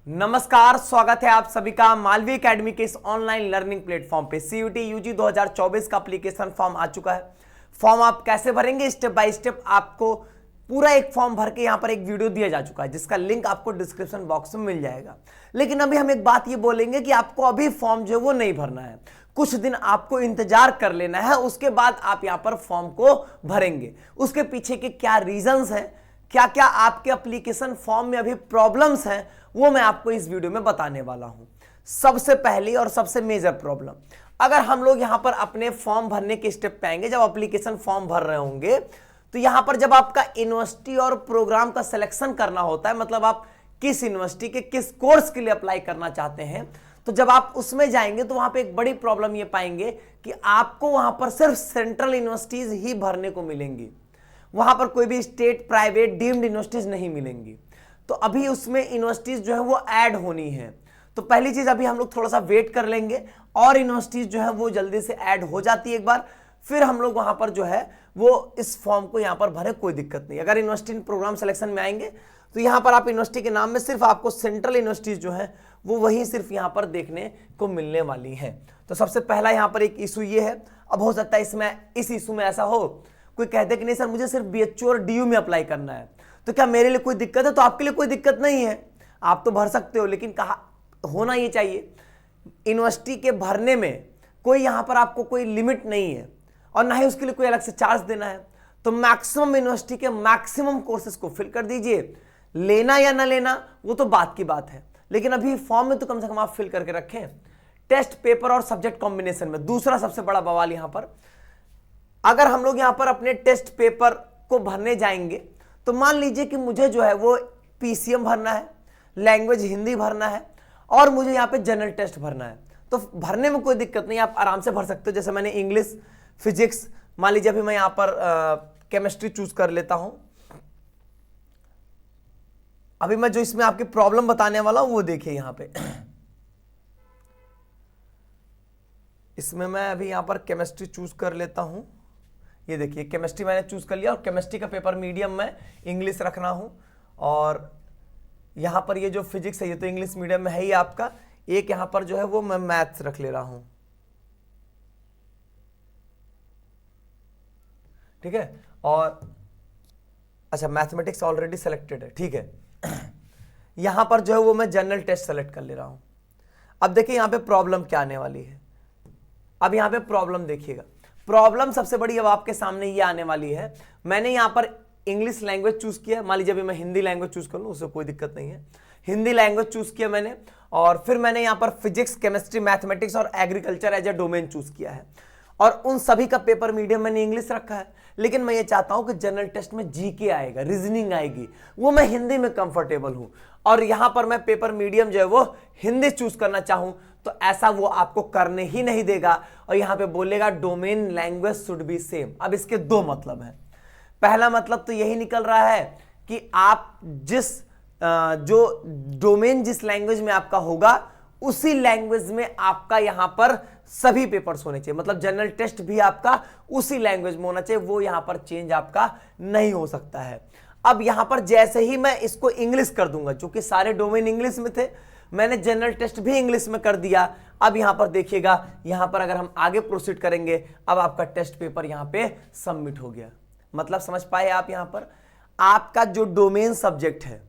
नमस्कार, स्वागत है आप सभी का मालवी एकेडमी के इस ऑनलाइन लर्निंग प्लेटफॉर्म पे। सीयूटी यूजी 2024 का एप्लीकेशन फॉर्म आ चुका है। फॉर्म आप कैसे भरेंगे, स्टेप बाय स्टेप आपको पूरा एक फॉर्म भर के यहाँ पर एक वीडियो दिया जा चुका है, जिसका लिंक आपको डिस्क्रिप्शन बॉक्स में मिल जाएगा। लेकिन अभी हम एक बात ये बोलेंगे कि आपको अभी फॉर्म जो है वो नहीं भरना है, कुछ दिन आपको इंतजार कर लेना है, उसके बाद आप यहाँ पर फॉर्म को भरेंगे। उसके पीछे के क्या रीजंस हैं, क्या क्या आपके एप्लीकेशन फॉर्म में अभी प्रॉब्लम्स हैं, वो मैं आपको इस वीडियो में बताने वाला हूं। सबसे पहली और सबसे मेजर प्रॉब्लम, अगर हम लोग यहां पर अपने फॉर्म भरने के स्टेप पे आएंगे, जब एप्लीकेशन फॉर्म भर रहे होंगे तो यहां पर जब आपका यूनिवर्सिटी और प्रोग्राम का सिलेक्शन करना होता है, मतलब आप किस यूनिवर्सिटी के किस कोर्स के लिए अप्लाई करना चाहते हैं, तो जब आप उसमें जाएंगे तो वहां पे एक बड़ी प्रॉब्लम ये पाएंगे कि आपको वहां पर सिर्फ सेंट्रल यूनिवर्सिटीज ही भरने को मिलेंगी, वहां पर कोई भी स्टेट, प्राइवेट, डीम्ड यूनिवर्सिटीज नहीं मिलेंगी। तो अभी उसमें यूनिवर्सिटीज जो है वो ऐड होनी है। तो पहली चीज, अभी हम लोग थोड़ा सा वेट कर लेंगे और यूनिवर्सिटीज जो है वो जल्दी से ऐड हो जाती है एक बार, फिर हम लोग वहां पर जो है वो इस फॉर्म को यहां पर भरे, कोई दिक्कत नहीं। अगर यूनिवर्सिटी प्रोग्राम सिलेक्शन में आएंगे तो यहां पर आप यूनिवर्सिटी के नाम में सिर्फ आपको सेंट्रल यूनिवर्सिटीज जो है वो वही सिर्फ यहां पर देखने को मिलने वाली है। तो सबसे पहला यहां पर एक इशू ये है। अब हो सकता है इस इशू में ऐसा हो, कोई कहते कि नहीं सर मुझे सिर्फ बीएचयू और डीयू में अप्लाई करना है, तो क्या मेरे लिए कोई दिक्कत है? तो आपके लिए कोई दिक्कत नहीं है, आप तो भर सकते हो। लेकिन कहा होना ये चाहिए, यूनिवर्सिटी के भरने में कोई यहां पर आपको कोई लिमिट नहीं है और ना ही उसके लिए कोई अलग से चार्ज देना है। तो मैक्सिमम यूनिवर्सिटी के मैक्सिमम कोर्सेज को फिल कर दीजिए। लेना या ना लेना वो तो बात की बात है, लेकिन अभी फॉर्म में तो कम से कम आप फिल करके रखें। टेस्ट पेपर और सब्जेक्ट कॉम्बिनेशन में दूसरा सबसे बड़ा बवाल यहां पर, अगर हम लोग यहां पर अपने टेस्ट पेपर को भरने जाएंगे तो मान लीजिए कि मुझे जो है वो पीसीएम भरना है, लैंग्वेज हिंदी भरना है और मुझे यहां पे जनरल टेस्ट भरना है। तो भरने में कोई दिक्कत नहीं, आप आराम से भर सकते हो। जैसे मैंने इंग्लिश, फिजिक्स, मान लीजिए अभी मैं यहां पर केमिस्ट्री चूज कर लेता हूं। अभी मैं जो इसमें आपकी प्रॉब्लम बताने वाला हूं वो देखिए यहां पे। इसमें मैं अभी यहां पर केमिस्ट्री चूज कर लेता हूं। ये देखिए केमिस्ट्री मैंने चूज कर लिया और केमिस्ट्री का पेपर मीडियम में इंग्लिश रखना हूं। और यहां पर ये जो फिजिक्स है ये तो इंग्लिश मीडियम में है ही आपका, एक यहां पर जो है वो मैं मैथ्स रख ले रहा हूं, ठीक है। और अच्छा, मैथमेटिक्स ऑलरेडी सेलेक्टेड है, ठीक है। यहां पर जो है वो मैं जनरल टेस्ट सेलेक्ट कर ले रहा हूं। अब देखिए यहां पे प्रॉब्लम क्या आने वाली है। अब यहां पे प्रॉब्लम देखिएगा, प्रॉब्लम सबसे बड़ी अब आपके सामने ये आने वाली है। मैंने यहां पर इंग्लिश लैंग्वेज चूज किया, मान लीजिए अभी मैं हिंदी लैंग्वेज चूज कर लूं, उससे कोई दिक्कत नहीं है। हिंदी लैंग्वेज चूज किया मैंने, और फिर मैंने यहां पर फिजिक्स, केमिस्ट्री, मैथमेटिक्स और agriculture as a domain choose किया है। और उन सभी का पेपर मीडियम मैंने इंग्लिश रखा है। लेकिन मैं ये चाहता हूं कि जनरल टेस्ट में जीके आएगा, रीजनिंग आएगी, वो मैं हिंदी में कंफर्टेबल हूं और यहां पर मैं पेपर मीडियम जो है वो हिंदी चूज करना चाहूं, तो ऐसा वो आपको करने ही नहीं देगा और यहां पे बोलेगा domain language should be same. अब इसके दो मतलब हैं। पहला मतलब तो यही निकल रहा है कि आप जो डोमेन जिस लैंग्वेज में आपका होगा उसी लैंग्वेज में आपका यहां पर सभी पेपर्स होने चाहिए, मतलब जनरल टेस्ट भी आपका उसी लैंग्वेज में होना चाहिए, वो यहां पर चेंज आपका नहीं हो सकता है। अब यहां पर जैसे ही मैं इसको इंग्लिश कर दूंगा, जो कि सारे डोमेन इंग्लिश में थे, मैंने जनरल टेस्ट भी इंग्लिश में कर दिया। अब यहां पर देखिएगा, यहां पर अगर हम आगे प्रोसीड करेंगे, अब आपका टेस्ट पेपर यहां पे सबमिट हो गया। मतलब समझ पाए आप, यहां पर आपका जो डोमेन सब्जेक्ट है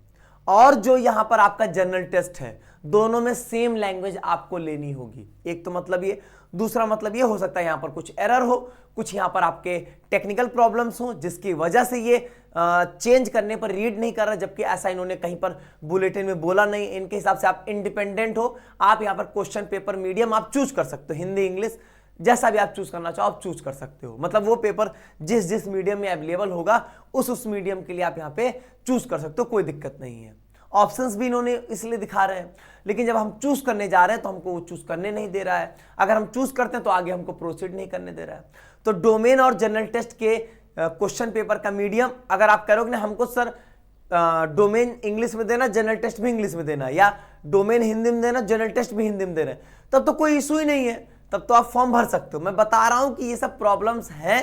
और जो यहां पर आपका जनरल टेस्ट है, दोनों में सेम लैंग्वेज आपको लेनी होगी। एक तो मतलब ये, दूसरा मतलब ये हो सकता है यहां पर कुछ एरर हो, कुछ यहां पर आपके टेक्निकल प्रॉब्लम्स हो, जिसकी वजह से ये चेंज करने पर रीड नहीं कर रहा, जबकि ऐसा इन्होंने कहीं पर बुलेटिन में बोला नहीं। इनके हिसाब से आप इंडिपेंडेंट हो, आप यहां पर क्वेश्चन पेपर मीडियम आप चूज कर सकते हो, हिंदी, इंग्लिश, जैसा भी आप चूज करना चाहो आप चूज कर सकते हो। मतलब वो पेपर जिस जिस मीडियम में अवेलेबल होगा उस मीडियम के लिए आप यहां पे चूज कर सकते हो, कोई दिक्कत नहीं है। ऑप्शंस भी इन्होंने इसलिए दिखा रहे हैं, लेकिन जब हम चूज करने जा रहे हैं तो हमको वो चूज करने नहीं दे रहा है। अगर हम चूज करते हैं तो आगे हमको प्रोसीड नहीं करने दे रहा है। तो डोमेन और जनरल टेस्ट के क्वेश्चन पेपर का मीडियम, अगर आप करोगे ना हमको सर डोमेन इंग्लिश में देना, जनरल टेस्ट भी इंग्लिश में देना, या डोमेन हिंदी में देना, जनरल टेस्ट भी हिंदी में देना, तब तो कोई इशू ही नहीं है, तब तो आप फॉर्म भर सकते हो। मैं बता रहा हूं कि ये सब प्रॉब्लम्स हैं।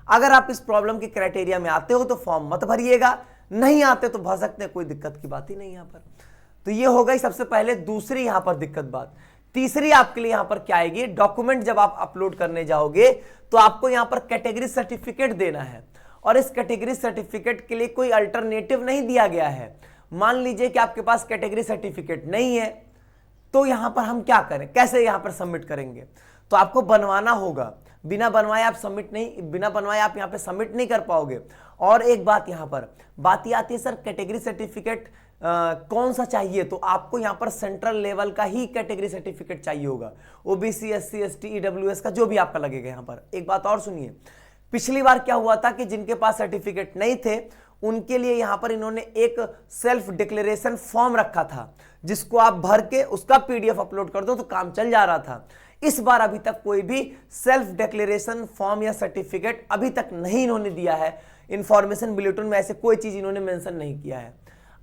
अगर आप इस प्रॉब्लम के क्राइटेरिया में आते हो तो फॉर्म मत भरिएगा, नहीं आते तो भर सकते हैं, कोई दिक्कत की बात ही नहीं यहां पर। तो ये हो गई सबसे पहले दूसरी यहां पर दिक्कत बात। तीसरी आपके लिए यहां पर क्या आएगी, डॉक्यूमेंट जब आप अपलोड करने जाओगे तो आपको यहां पर कैटेगरी सर्टिफिकेट देना है, और इस कैटेगरी सर्टिफिकेट के लिए कोई अल्टरनेटिव नहीं दिया गया है। मान लीजिए कि आपके पास कैटेगरी सर्टिफिकेट नहीं है, तो यहां पर हम क्या करें, कैसे यहां पर सबमिट करेंगे, तो आपको बनवाना होगा। बिना बनवाए आप यहां पे सबमिट नहीं कर पाओगे। और एक बात यहां पर बात ये आती है, सर कैटेगरी सर्टिफिकेट कौन सा चाहिए, तो आपको यहां पर सेंट्रल लेवल का ही कैटेगरी सर्टिफिकेट चाहिए होगा, ओबीसी, एससी, एसटी, ईडब्ल्यूएस का जो भी आपका लगेगा। यहां पर एक बात और सुनिए, पिछली बार क्या हुआ था कि जिनके पास सर्टिफिकेट नहीं थे उनके लिए यहां पर इन्होंने एक सेल्फ डिक्लेरेशन फॉर्म रखा था, जिसको आप भर के उसका पीडीएफ अपलोड कर दो तो काम चल जा रहा था। इस बार अभी तक कोई भी सेल्फ डिक्लेरेशन फॉर्म या सर्टिफिकेट अभी तक नहीं इन्होंने दिया है। इंफॉर्मेशन बुलेटिन में ऐसे कोई चीज इन्होंने मेंशन नहीं किया है।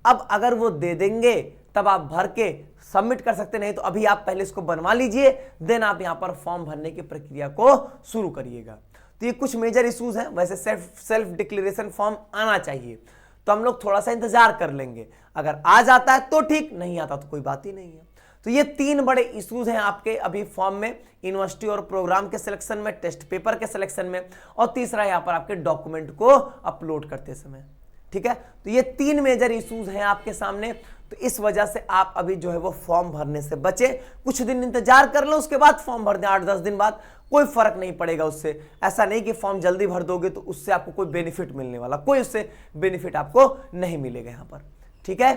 अब अगर वो दे देंगे तब आप भर के सबमिट कर सकते, नहीं तो अभी आप पहले इसको बनवा लीजिए, देन आप यहां पर फॉर्म भरने की प्रक्रिया को शुरू करिएगा। तो ये कुछ मेजर इश्यूज हैं। वैसे सेल्फ डिक्लेरेशन फॉर्म आना चाहिए, तो हम लोग थोड़ा सा इंतजार कर लेंगे। अगर आ जाता है तो ठीक, नहीं आता तो कोई बात ही नहीं है। तो ये 3 बड़े इश्यूज हैं आपके अभी फॉर्म में, यूनिवर्सिटी और प्रोग्राम के सिलेक्शन में, टेस्ट पेपर के सिलेक्शन में, और तीसरा यहां पर आपके डॉक्यूमेंट को अपलोड करते समय। ठीक है, तो ये 3 मेजर इश्यूज हैं आपके सामने। तो इस वजह से आप अभी जो है वो फॉर्म भरने से बचे, कुछ दिन इंतजार कर लो, उसके बाद फॉर्म भर दें 8-10 दिन बाद, कोई फर्क नहीं पड़ेगा उससे। ऐसा नहीं कि फॉर्म जल्दी भर दोगे तो उससे आपको कोई बेनिफिट मिलने वाला, कोई उससे बेनिफिट आपको नहीं मिलेगा यहां पर। ठीक है,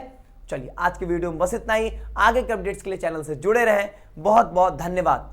चलिए आज की वीडियो में बस इतना ही। आगे के अपडेट्स के लिए चैनल से जुड़े रहें। बहुत बहुत धन्यवाद।